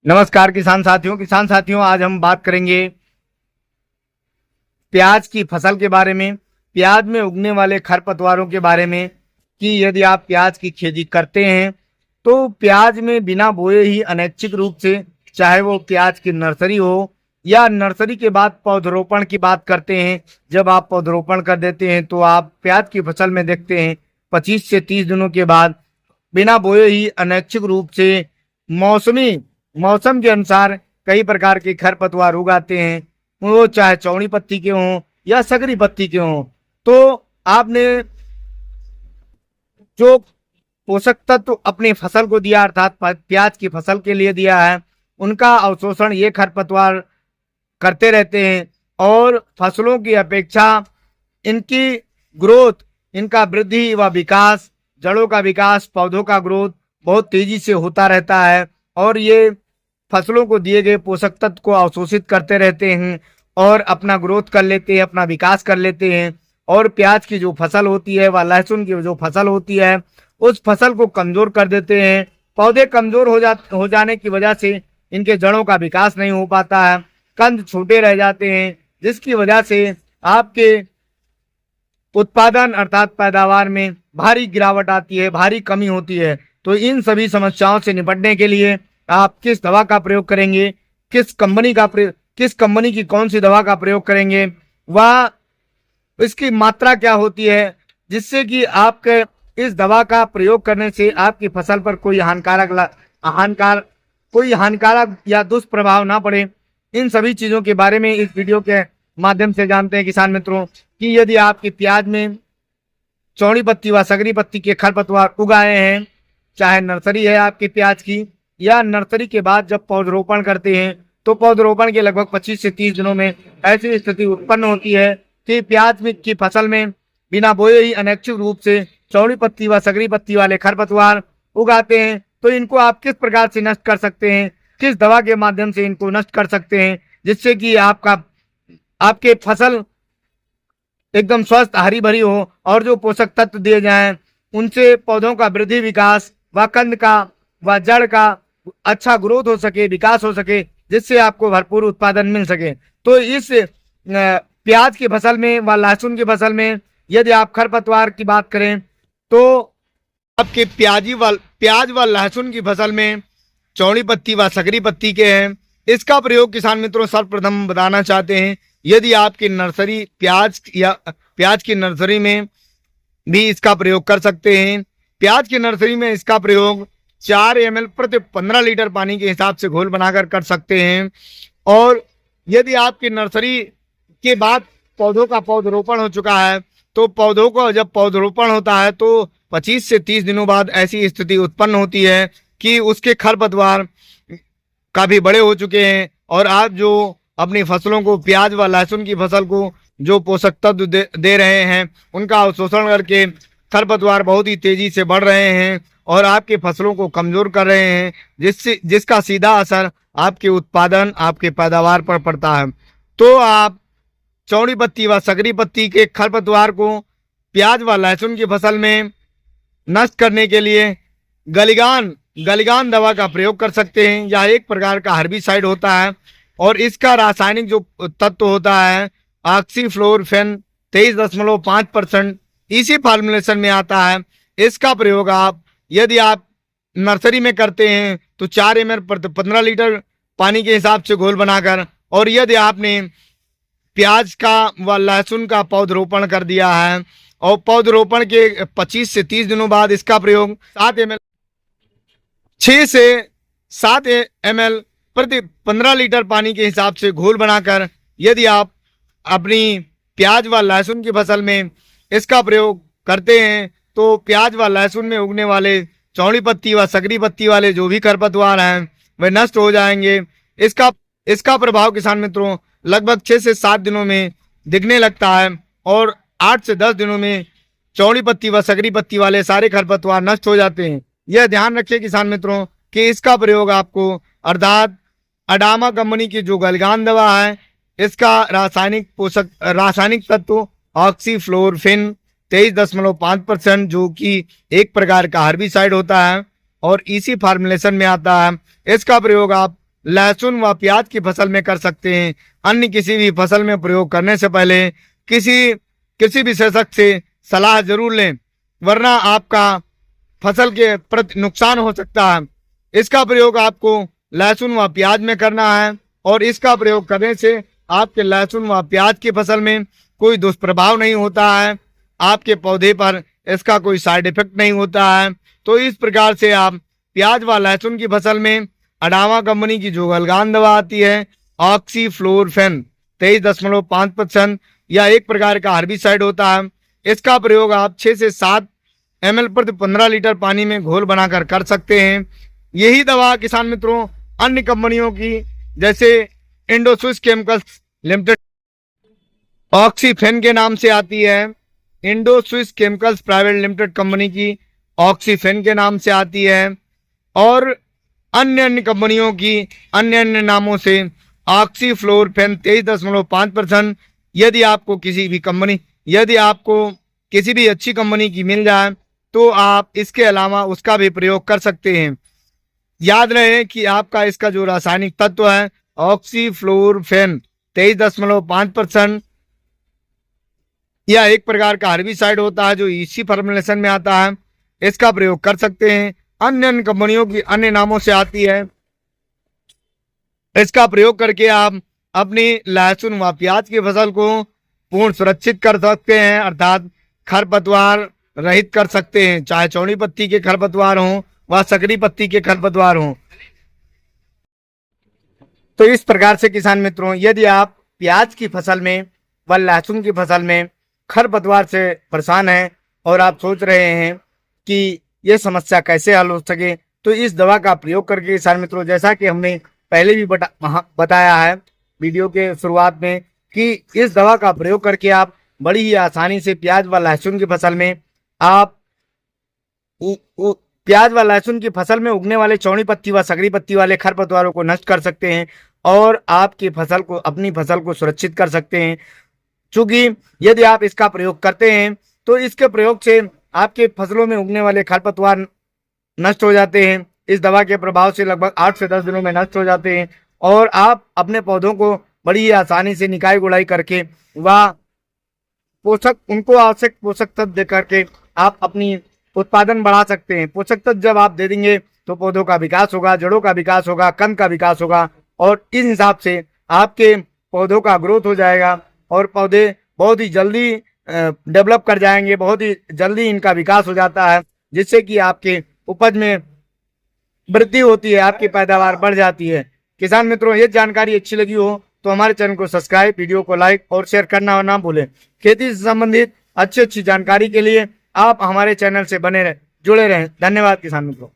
नमस्कार किसान साथियों आज हम बात करेंगे प्याज की फसल के बारे में। प्याज में उगने वाले खरपतवारों के बारे में कि यदि आप प्याज की खेती करते हैं तो प्याज में बिना बोए ही अनैच्छिक रूप से, चाहे वो प्याज की नर्सरी हो या नर्सरी के बाद पौधरोपण की बात करते हैं। जब आप पौधरोपण कर देते हैं तो आप प्याज की फसल में देखते हैं 25 से 30 दिनों के बाद बिना बोए ही अनैच्छिक रूप से मौसम के अनुसार कई प्रकार के खरपतवार उगाते हैं, वो चाहे चौड़ी पत्ती के हों या सगरी पत्ती के हों। तो आपने जो पोषक तत्व अपनी फसल को दिया, अर्थात प्याज की फसल के लिए दिया है, उनका अवशोषण ये खरपतवार करते रहते हैं और फसलों की अपेक्षा इनकी ग्रोथ, इनका वृद्धि व विकास, जड़ों का विकास, पौधों का ग्रोथ बहुत तेजी से होता रहता है और ये फसलों को दिए गए पोषक तत्व को अवशोषित करते रहते हैं और अपना ग्रोथ कर लेते हैं, अपना विकास कर लेते हैं। और प्याज की जो फसल होती है व लहसुन की जो फसल होती है उस फसल को कमजोर कर देते हैं। पौधे कमजोर हो जाने की वजह से इनके जड़ों का विकास नहीं हो पाता है, कंद छोटे रह जाते हैं, जिसकी वजह से आपके उत्पादन अर्थात पैदावार में भारी गिरावट आती है, भारी कमी होती है। तो इन सभी समस्याओं से निपटने के लिए आप किस दवा का प्रयोग करेंगे, किस कंपनी की कौन सी दवा का प्रयोग करेंगे, वह इसकी मात्रा क्या होती है, जिससे कि आपके इस दवा का प्रयोग करने से आपकी फसल पर कोई हानिकारक या दुष्प्रभाव ना पड़े। इन सभी चीजों के बारे में इस वीडियो के माध्यम से जानते हैं किसान मित्रों कि यदि आपकी प्याज में चौड़ी पत्ती व सगरी पत्ती के खरपतवार उगाए हैं, चाहे नर्सरी है आपकी प्याज की या नर्सरी के बाद जब पौधरोपण करते हैं तो पौधरोपण के लगभग 25 से 30 दिनों में ऐसी स्थिति उत्पन्न होती है कि प्याज में की फसल में बिना बोए ही अनैच्छिक रूप से चौड़ी पत्ती व सगरी पत्ती वाले खरपतवार उगाते हैं। तो इनको आप किस प्रकार से नष्ट कर सकते हैं, किस दवा के माध्यम से इनको नष्ट कर सकते हैं, जिससे कि आपके फसल एकदम स्वस्थ हरी भरी हो और जो पोषक तत्व दिए जाएं उनसे पौधों का वृद्धि विकास व कंद का व जड़ का अच्छा ग्रोथ हो सके, विकास हो सके, जिससे आपको भरपूर उत्पादन मिल सके। तो इस प्याज की फसल में व लहसुन की फसल में यदि आप खरपतवार की बात करें तो आपके प्याज व लहसुन की फसल में चौड़ी पत्ती व सकरी पत्ती के हैं। इसका प्रयोग किसान मित्रों सर्वप्रथम बताना चाहते हैं, यदि आपकी नर्सरी प्याज की नर्सरी में भी इसका प्रयोग कर सकते हैं। प्याज की नर्सरी में इसका प्रयोग 4 ml प्रति 15 लीटर पानी के हिसाब से घोल बनाकर कर सकते हैं। और यदि आपकी नर्सरी के बाद पौधों का पौधरोपण हो चुका है तो पौधों का जब पौधरोपण होता है तो 25 से 30 दिनों बाद ऐसी स्थिति उत्पन्न होती है कि उसके खरपतवार काफी बड़े हो चुके हैं और आप जो अपनी फसलों को, प्याज व लहसुन की फसल को जो पोषक तत्व दे रहे हैं उनका अवशोषण करके खरपतवार बहुत ही तेजी से बढ़ रहे हैं और आपके फसलों को कमजोर कर रहे हैं, जिसका सीधा असर आपके उत्पादन, आपके पैदावार पर पड़ता है। तो आप चौड़ी पत्ती व सगरी पत्ती के खरपतवार को प्याज व लहसुन की फसल में नष्ट करने के लिए गलिगान दवा का प्रयोग कर सकते हैं। यह एक प्रकार का हर्बिसाइड होता है और इसका रासायनिक जो तत्व होता है ऑक्सीफ्लोरोफेन 23.5% इसी फार्मूलेशन में आता है। इसका प्रयोग यदि आप नर्सरी में करते हैं तो 4 ml प्रति 15 लीटर पानी के हिसाब से घोल बनाकर, और यदि आपने प्याज का व लहसुन का पौधरोपण कर दिया है और पौधरोपण के 25 से 30 दिनों बाद इसका प्रयोग 6 से 7 ml प्रति 15 लीटर पानी के हिसाब से घोल बनाकर यदि आप अपनी प्याज व लहसुन की फसल में इसका प्रयोग करते हैं तो प्याज व लहसुन में उगने वाले चौड़ी पत्ती व सकरी पत्ती वाले जो भी खरपतवार हैं वे नष्ट हो जाएंगे। इसका प्रभाव किसान मित्रों लगभग 6 से 7 दिनों में दिखने लगता है और 8 से 10 दिनों में चौड़ी पत्ती व सकरी पत्ती वाले सारे खरपतवार नष्ट हो जाते हैं। यह ध्यान रखिए किसान मित्रों कि इसका प्रयोग आपको अर्थात अडामा कंपनी की जो गलगान दवा है इसका रासायनिक तत्व ऑक्सीफ्लोरोफेन 23.5% जो कि एक प्रकार का हर्बिसाइड होता है और इसी फार्मूलेशन में आता है। इसका प्रयोग आप लहसुन व प्याज की फसल में कर सकते हैं। अन्य किसी भी फसल में प्रयोग करने से पहले किसी विशेषज्ञ से सलाह जरूर लें, वरना आपका फसल के प्रति नुकसान हो सकता है। इसका प्रयोग आपको लहसुन व प्याज में करना है और इसका प्रयोग करने से आपके लहसुन व प्याज की फसल में कोई दुष्प्रभाव नहीं होता है, आपके पौधे पर इसका कोई साइड इफेक्ट नहीं होता है। तो इस प्रकार से आप प्याज व लहसुन की फसल में अडामा कंपनी की जो गलगान दवा आती है ऑक्सीफ्लोरोफेन 23.5%, यह एक प्रकार का हर्बिसाइड होता है। इसका प्रयोग आप 6 से 7 ml प्रति 15 लीटर पानी में घोल बनाकर कर सकते हैं। यही दवा किसान मित्रों अन्य कंपनियों की जैसे इंडो स्विस केमिकल्स लिमिटेड ऑक्सीफेन के नाम से आती है, Indo Swiss chemicals private limited company की ऑक्सीफेन के नाम से आती है और अन्य कंपनियों की अन्य नामों से ऑक्सीफ्लोरोफेन 23.5%। यदि आपको किसी भी अच्छी कंपनी की मिल जाए तो आप इसके अलावा उसका भी प्रयोग कर सकते हैं। याद रहे कि आपका इसका जो रासायनिक तत्व है ऑक्सीफ्लोरोफेन 23.5%, यह एक प्रकार का हर्बिसाइड होता है जो इसी फॉर्मुलेशन में आता है। इसका प्रयोग कर सकते हैं। अन्य कंपनियों की अन्य नामों से आती है। इसका प्रयोग करके आप अपनी लहसुन व प्याज की फसल को पूर्ण सुरक्षित कर सकते हैं, अर्थात खरपतवार रहित कर सकते हैं, चाहे चौड़ी पत्ती के खरपतवार हों व सकरी पत्ती के खरपतवार हों। तो इस प्रकार से किसान मित्रों, यदि आप प्याज की फसल में व लहसुन की फसल में खरपतवार से परेशान हैं और आप सोच रहे हैं कि ये समस्या कैसे हल हो सके, तो इस दवा का प्रयोग करके किसान मित्रों, जैसा कि हमने पहले भी बताया है वीडियो के शुरुआत में, कि इस दवा का प्रयोग करके आप बड़ी ही आसानी से प्याज व लहसुन की फसल में आप प्याज व लहसुन की फसल में उगने वाले चौड़ी पत्ती व सकरी पत्ती वाले खरपतवारों को नष्ट कर सकते हैं और आपकी अपनी फसल को सुरक्षित कर सकते हैं। चूंकि यदि आप इसका प्रयोग करते हैं तो इसके प्रयोग से आपके फसलों में उगने वाले खरपतवार नष्ट हो जाते हैं। इस दवा के प्रभाव से लगभग 8 से 10 दिनों में नष्ट हो जाते हैं और आप अपने पौधों को बड़ी ही आसानी से निकाई गुड़ाई करके व उनको आवश्यक पोषक तत्व दे करके आप अपनी उत्पादन बढ़ा सकते हैं। पोषक तत्व जब आप दे देंगे तो पौधों का विकास होगा, जड़ों का विकास होगा, कंद का विकास होगा और इस हिसाब से आपके पौधों का ग्रोथ हो जाएगा और पौधे बहुत ही जल्दी डेवलप कर जाएंगे, बहुत ही जल्दी इनका विकास हो जाता है, जिससे कि आपके उपज में वृद्धि होती है, आपकी पैदावार बढ़ जाती है। किसान मित्रों, ये जानकारी अच्छी लगी हो तो हमारे चैनल को सब्सक्राइब, वीडियो को लाइक और शेयर करना ना भूलें। खेती से संबंधित अच्छी जानकारी के लिए आप हमारे चैनल से जुड़े रहें। धन्यवाद किसान मित्रों।